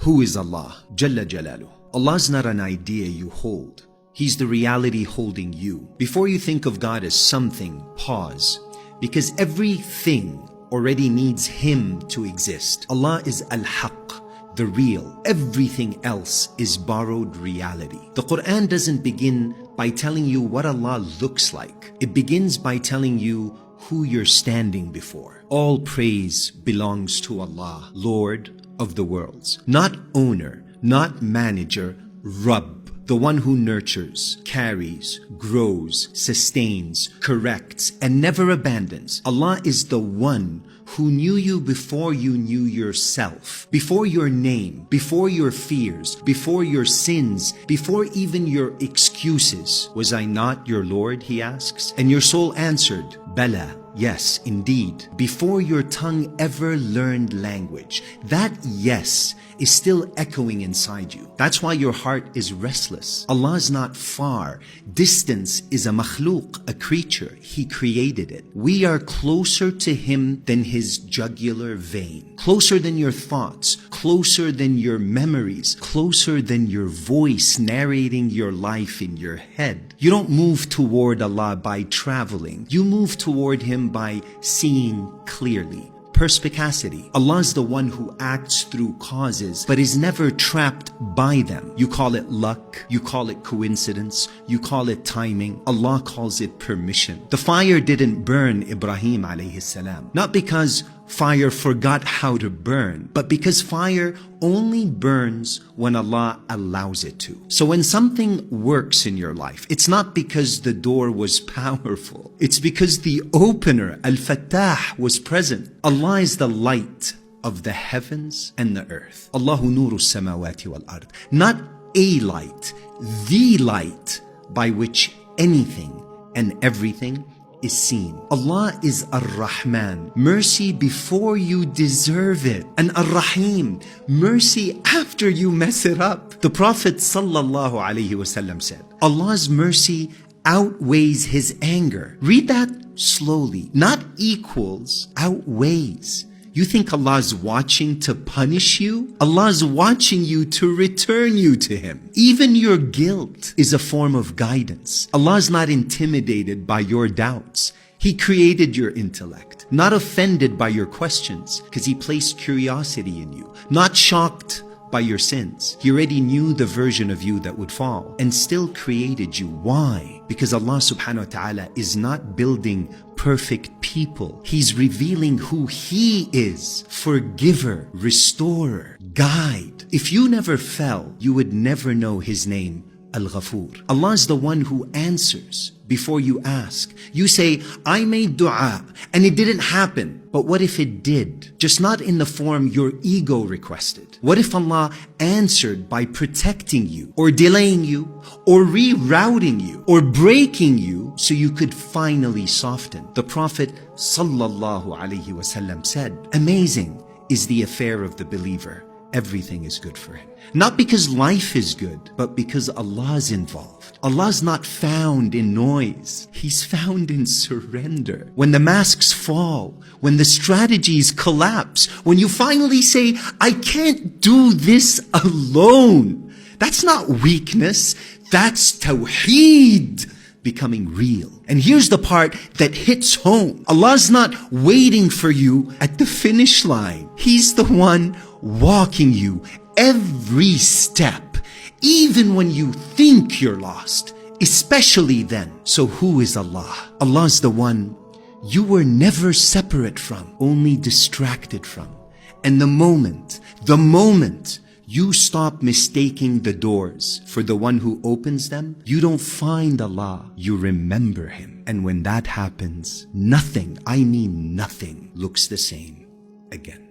Who is Allah? Jalla Jalaluh. Allah's not an idea you hold. He's the reality holding you. Before you think of God as something, pause. Because everything already needs Him to exist. Allah is Al-Haq, the real. Everything else is borrowed reality. The Quran doesn't begin by telling you what Allah looks like. It begins by telling you who you're standing before. All praise belongs to Allah, Lord of the worlds. Not owner, not manager, Rabb. The one who nurtures, carries, grows, sustains, corrects, and never abandons. Allah is the one who knew you before you knew yourself, before your name, before your fears, before your sins, before even your excuses. Was I not your Lord, he asks? And your soul answered, Bala, yes, indeed. Before your tongue ever learned language, that yes is still echoing inside you. That's why your heart is restless. Allah is not far. Distance is a makhluk, a creature. He created it. We are closer to Him than His jugular vein. Closer than your thoughts. Closer than your memories. Closer than your voice narrating your life in your head. You don't move toward Allah by traveling. You move toward Him by seeing clearly. Perspicacity. Allah is the one who acts through causes, but is never trapped by them. You call it luck, you call it coincidence, you call it timing. Allah calls it permission. The fire didn't burn Ibrahim alayhi salam, not because fire forgot how to burn, but because fire only burns when Allah allows it to. So when something works in your life, it's not because the door was powerful. It's because the opener, Al-Fattah, was present. Allah is the light of the heavens and the earth. Allahu nuru samawati wal ard. Not a light, the light by which anything and everything is seen. Allah is Ar-Rahman, mercy before you deserve it, and Ar-Rahim, mercy after you mess it up. The Prophet sallallahu alaihi wasallam said, Allah's mercy outweighs His anger. Read that slowly. Not equals, outweighs. You think Allah is watching to punish you? Allah is watching you to return you to Him. Even your guilt is a form of guidance. Allah is not intimidated by your doubts. He created your intellect. Not offended by your questions, because He placed curiosity in you. Not shocked by your sins. He already knew the version of you that would fall and still created you. Why? Because Allah subhanahu wa ta'ala is not building perfect people. He's revealing who He is. Forgiver, restorer, guide. If you never fell, you would never know His name, Al-Ghafur. Allah is the one who answers before you ask. You say, I made dua and it didn't happen. But what if it did? Just not in the form your ego requested. What if Allah answered by protecting you, or delaying you, or rerouting you, or breaking you so you could finally soften? The Prophet sallallahu alaihi wasallam said, amazing is the affair of the believer. Everything is good for him. Not because life is good, but because Allah is involved. Allah is not found in noise. He's found in surrender. When the masks fall, when the strategies collapse, when you finally say, I can't do this alone. That's not weakness. That's tawheed becoming real. And here's the part that hits home. Allah's not waiting for you at the finish line. He's the one walking you every step, even when you think you're lost, especially then. So who is Allah? Allah's the one you were never separate from, only distracted from. And the moment you stop mistaking the doors for the one who opens them, you don't find Allah, you remember Him. And when that happens, nothing, I mean nothing, looks the same again.